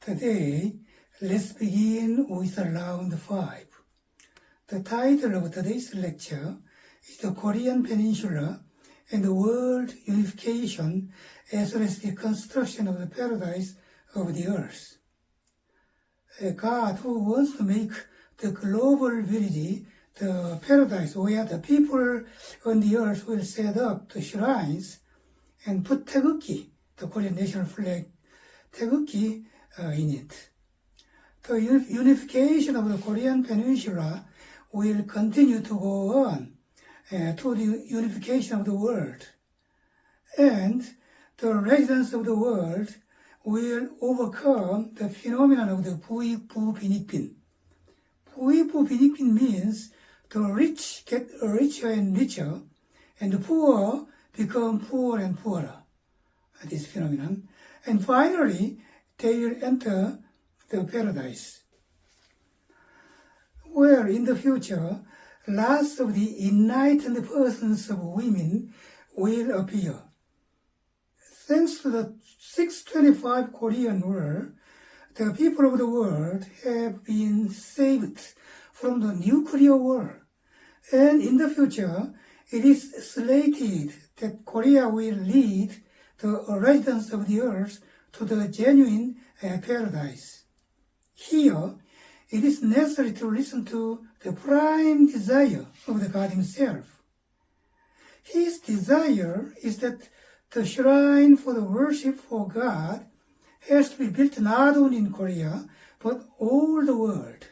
Today, let's begin with round 5. The title of today's lecture is The Korean Peninsula and the World Unification as well as the construction of the paradise of the earth. A God who wants to make the global village the paradise where the people on the earth will set up the shrines and put 태극기, the Korean national flag, 태극기, in it. The unification of the Korean Peninsula will continue to go on to the unification of the world. And the residents of the world will overcome the phenomenon of the 부익부 빈익빈. 부익부 빈익빈 means the rich get richer and richer, and the poor become poorer and poorer. This phenomenon. And finally, they will enter the paradise, where in the future, lots of the enlightened persons of women will appear. Thanks to the 625 Korean War, the people of the world have been saved from the nuclear war. And in the future, it is slated that Korea will lead the residents of the earth to the genuine paradise. Here, it is necessary to listen to the prime desire of the God himself. His desire is that the shrine for the worship for God has to be built not only in Korea, but all the world.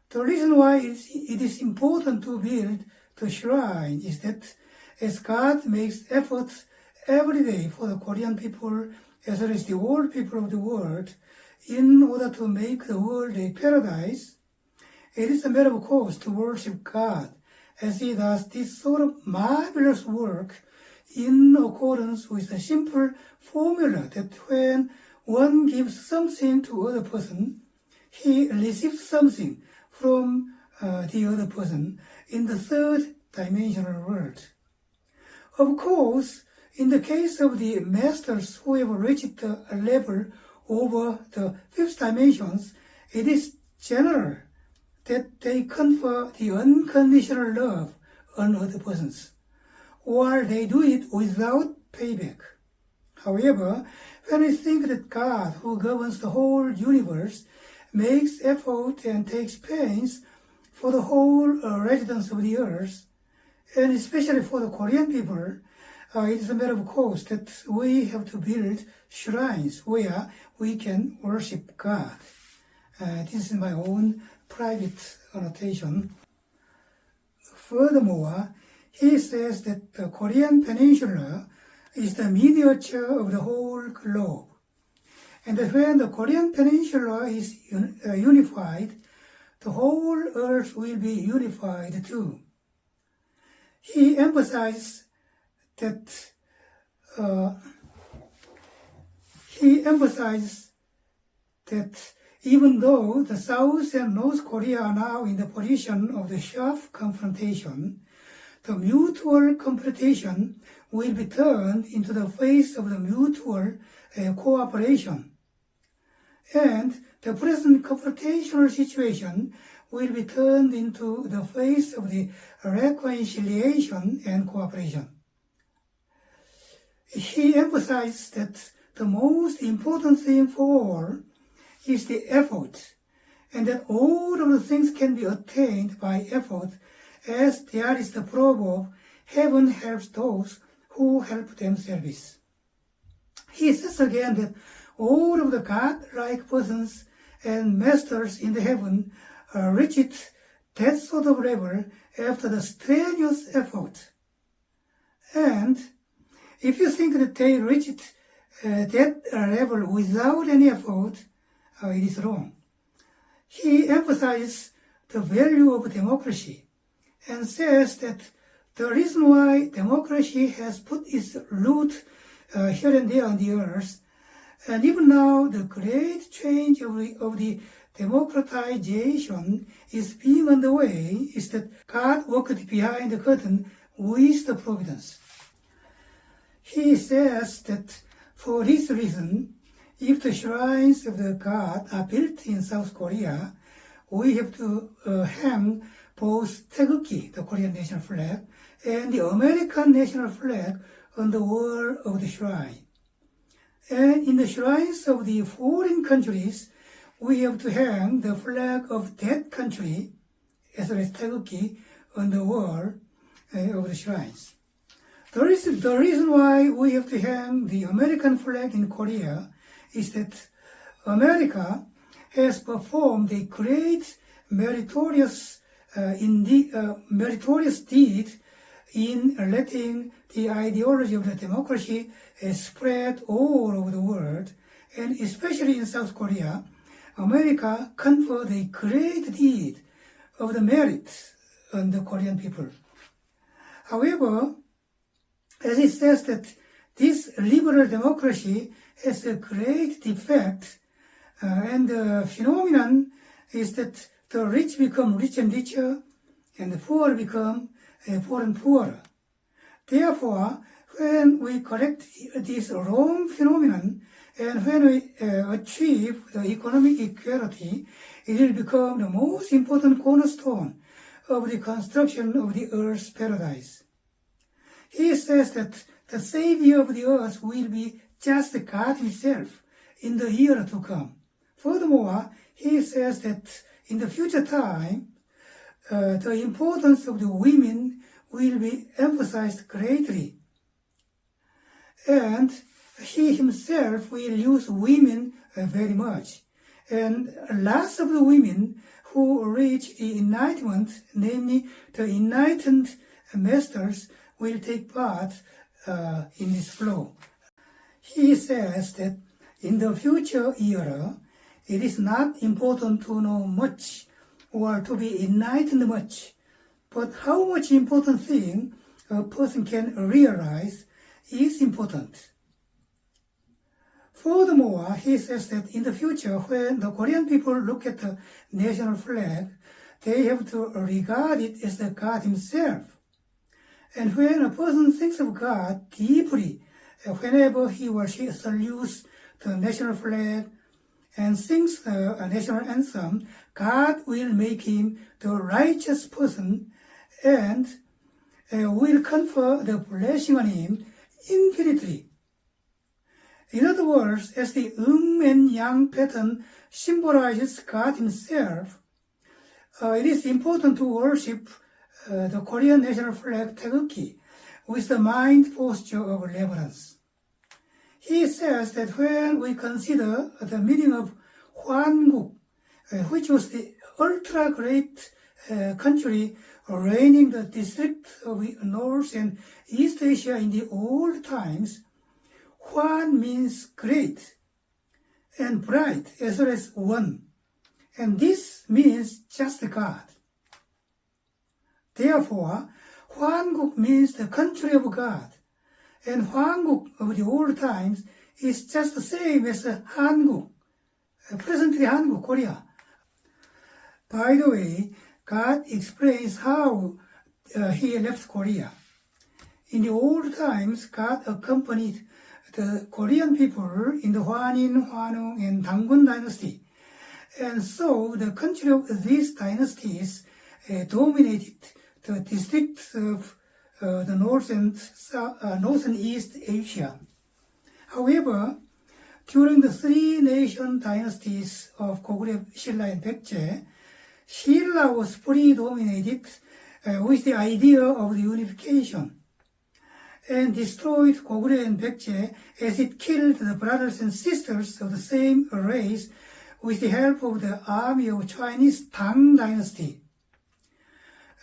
The reason why it is important to build the shrine is that as God makes efforts every day for the Korean people as well as the whole people of the world in order to make the world a paradise, it is a matter of course to worship God as he does this sort of marvelous work in accordance with the simple formula that when one gives something to other person, he receives something from the other person in the third dimensional world. Of course, in the case of the masters who have reached the level over the fifth dimensions, it is general that they confer the unconditional love on other persons, or they do it without payback. However, when we think that God, who governs the whole universe, makes effort and takes pains for the whole residents of the earth, and especially for the Korean people, it is a matter of course that we have to build shrines where we can worship God. This is my own private annotation. Furthermore, he says that the Korean Peninsula is the miniature of the whole globe, and that when the Korean Peninsula is unified, the whole earth will be unified too. He emphasizes that even though the South and North Korea are now in the position of the sharp confrontation, the mutual competition will be turned into the face of the mutual cooperation. And the present confrontational situation will be turned into the face of the reconciliation and cooperation. He emphasized that the most important thing for all is the effort, and that all of the things can be attained by effort, as there is the proverb, heaven helps those who help themselves. He says again that all of the God-like persons and masters in the heaven reached that sort of level after the strenuous effort. And if you think that they reached that level without any effort, it is wrong. He emphasizes the value of democracy and says that the reason why democracy has put its root here and there on the earth, and even now the great change of the democratization is being underway, is that God worked behind the curtain with the providence. He says that for this reason, if the shrines of the god are built in South Korea, we have to hang both taegukgi, the Korean national flag, and the American national flag on the wall of the shrine. And in the shrines of the foreign countries, we have to hang the flag of that country, as well as taegukgi, on the wall of the shrines. The reason why we have to hang the American flag in Korea is that America has performed a great meritorious deed in letting the ideology of the democracy spread all over the world, and especially in South Korea, America conferred a great deed of the merit on the Korean people. However, as it says that this liberal democracy has a great defect, and the phenomenon is that the rich become rich and richer, and the poor become poor and poorer. Therefore, when we correct this wrong phenomenon, and when we achieve the economic equality, it will become the most important cornerstone of the construction of the earth's paradise. He says that the savior of the earth will be just God himself in the year to come. Furthermore, he says that in the future time, the importance of the women will be emphasized greatly. And he himself will use women very much. And lots of the women who reach the enlightenment, namely the enlightened masters, will take part in this flow. He says that in the future era, it is not important to know much or to be enlightened much, but how much important thing a person can realize is important. Furthermore, he says that in the future, when the Korean people look at the national flag, they have to regard it as the God himself. And when a person thinks of God deeply, whenever he or she salutes the national flag and sings the national anthem, God will make him the righteous person and will confer the blessing on him infinitely. In other words, as the and yang pattern symbolizes God himself, it is important to worship the Korean national flag taegukgi with the mind posture of reverence. He says that when we consider the meaning of Hwanguk, which was the ultra-great country reigning the district of North and East Asia in the old times, Hwan means great and bright as well as one, and this means just God. Therefore, Hwanguk means the country of God, and Hwanguk of the old times is just the same as Hanguk, presently Hanguk, Korea. By the way, God explains how he left Korea. In the old times, God accompanied the Korean people in the Hwanin, Hwanung, and Dangun dynasty. And so the country of these dynasties dominated the districts of the North and East Asia. However, during the three nation dynasties of Goguryeo, 신라, and Baekje, 신라 was predominated with the idea of the unification and destroyed Goguryeo and Baekje as it killed the brothers and sisters of the same race with the help of the army of Chinese Tang dynasty.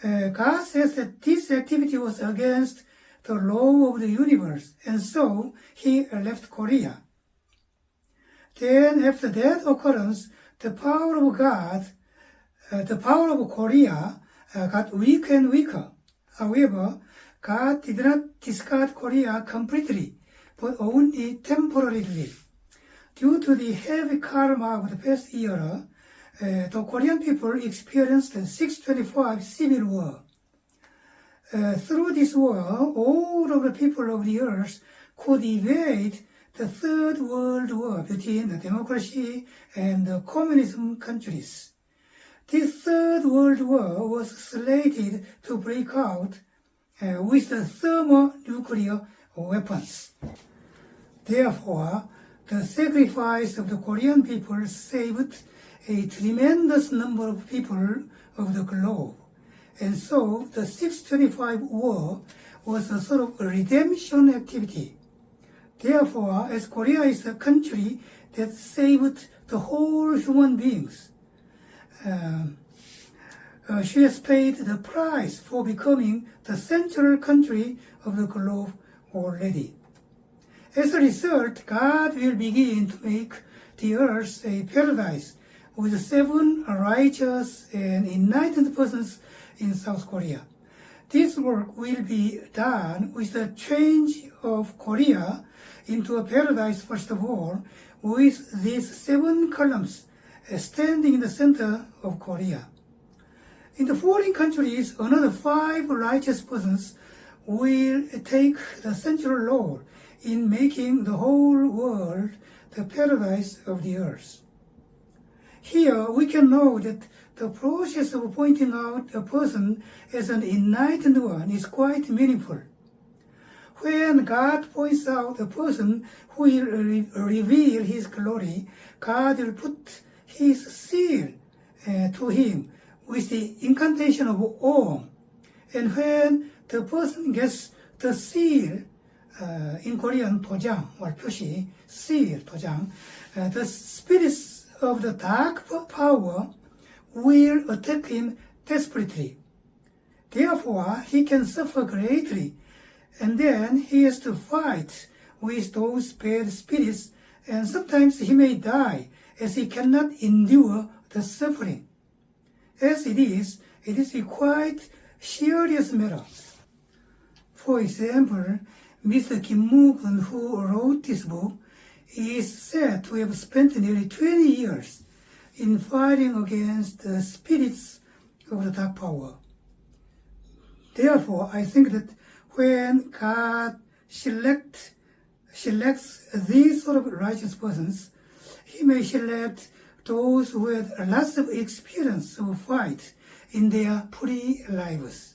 God says that this activity was against the law of the universe, and so he left Korea. Then after that occurrence, the power of Korea got weaker and weaker. However, God did not discard Korea completely, but only temporarily. Due to the heavy karma of the past era, the Korean people experienced the 625 civil war. Through this war, all of the people of the earth could evade the Third World War between the democracy and the communism countries. This Third World War was slated to break out with the thermonuclear weapons. Therefore, the sacrifice of the Korean people saved a tremendous number of people of the globe. And so the 625 war was a sort of a redemption activity. Therefore, as Korea is a country that saved the whole human beings, she has paid the price for becoming the central country of the globe already. As a result, God will begin to make the earth a paradise with 7 righteous and enlightened persons in South Korea. This work will be done with the change of Korea into a paradise, first of all, with these 7 columns standing in the center of Korea. In the foreign countries, another 5 righteous persons will take the central role in making the whole world the paradise of the earth. Here we can know that the process of pointing out a person as an enlightened one is quite meaningful. When God points out a person who will reveal His glory, God will put His seal to him with the incantation of Om. And when the person gets the seal, in Korean 도장 or 표시, seal, 도장, the spirits of the dark power will attack him desperately. Therefore, he can suffer greatly, and then he has to fight with those bad spirits, and sometimes he may die as he cannot endure the suffering. As it is a quite serious matter. For example, Mr. Kim Moo-gun, who wrote this book, is said to have spent nearly 20 years in fighting against the spirits of the dark power. Therefore, I think that when God selects these sort of righteous persons, He may select those who had lots of experience of fight in their pre-lives.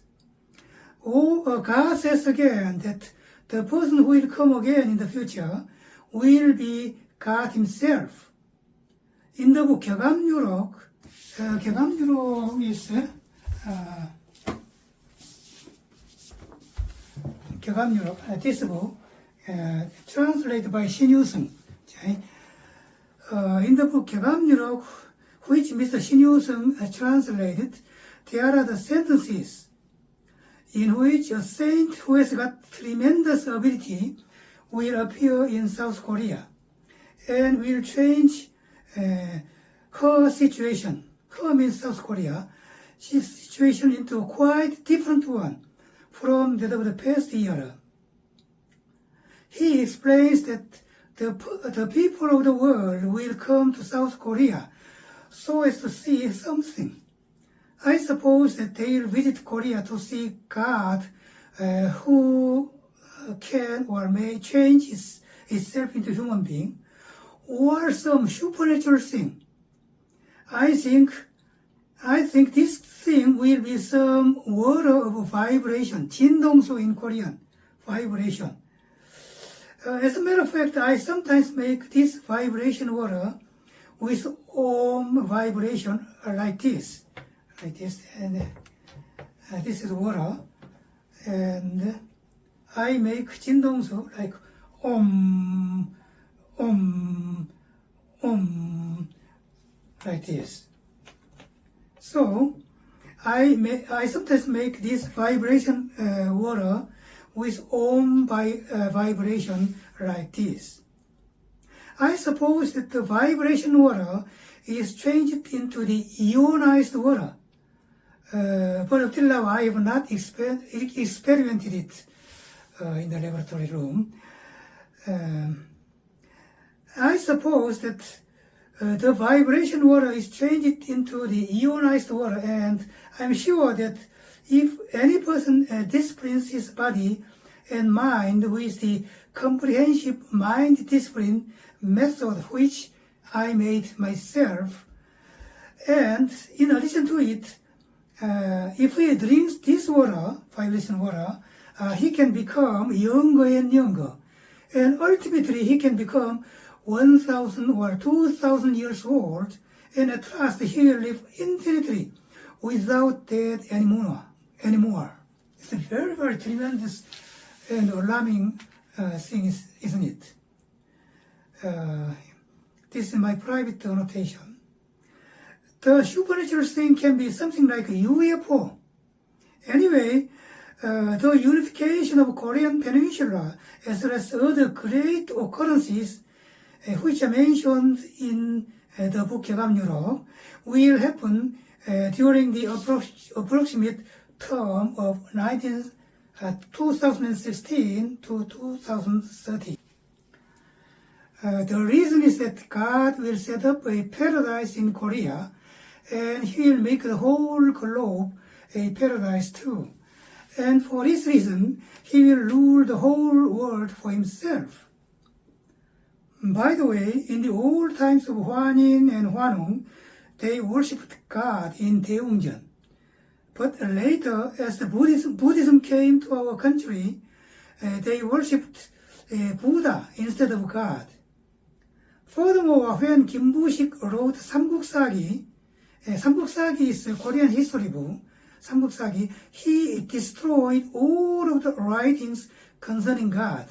Or God says again that the person who will come again in the future will be God Himself. In the book 개감유록 is 개감유록. This book translated by 신유승. In the book 개감유록, which Mr. 신유승 translated, there are the sentences in which a saint who has got tremendous ability will appear in South Korea and will change her situation. Her means South Korea. She's situation into a quite different one from that of the past era. He explains that the people of the world will come to South Korea so as to see something. I suppose that they will visit Korea to see God who can or may change itself into human being, or some supernatural thing. I think this thing will be some water of vibration, 진동소 in Korean, vibration. As a matter of fact, I sometimes make this vibration water with Om vibration like this, and this is water, and I make 진동소 like Om, Om, Om, like this. So I sometimes make this vibration water with Om vibration like this. I suppose that the vibration water is changed into the ionized water, but until now I have not experimented it in the laboratory room. I suppose that the vibration water is changed into the ionized water, and I'm sure that if any person disciplines his body and mind with the comprehensive mind discipline method which I made myself. And in addition to it, if he drinks this water, vibration water, he can become younger and younger. And ultimately he can become 1,000 or 2,000 years old, and at last he will live infinitely without death anymore. It's a very, very tremendous and alarming thing, isn't it? This is my private annotation. The supernatural thing can be something like a UFO. Anyway, the unification of Korean Peninsula as well as other great occurrences which are mentioned in the book Gegam Europe will happen during the approximate term of 2016 to 2030. The reason is that God will set up a paradise in Korea, and He will make the whole globe a paradise too. And for this reason, He will rule the whole world for Himself. By the way, in the old times of Hwanin and Hwanung, they worshipped God in Daeungjeon. But later, as the Buddhism came to our country, they worshipped Buddha instead of God. Furthermore, when Kim Bu-sik wrote Samguk-sagi is a Korean history book, Samguk-sagi, he destroyed all of the writings concerning God.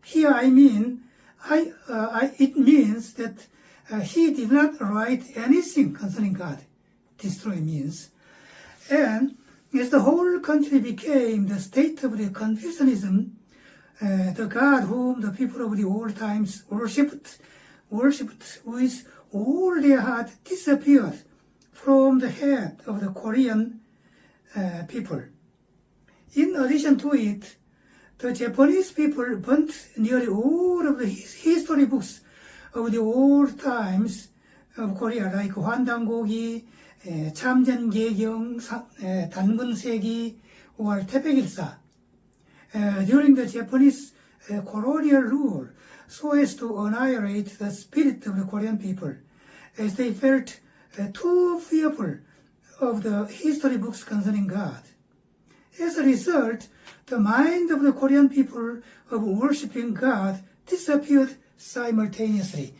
Here it means that he did not write anything concerning God. Destroy means. And as the whole country became the state of the Confucianism, the God whom the people of the old times worshipped with all their heart disappeared from the head of the Korean people. In addition to it, the Japanese people burnt nearly all of the history books of the old times of Korea, like 환단고기, 참전개경, 단문세기, or 태백일사, during the Japanese colonial rule, so as to annihilate the spirit of the Korean people, as they felt too fearful of the history books concerning God. As a result, the mind of the Korean people of worshipping God disappeared simultaneously.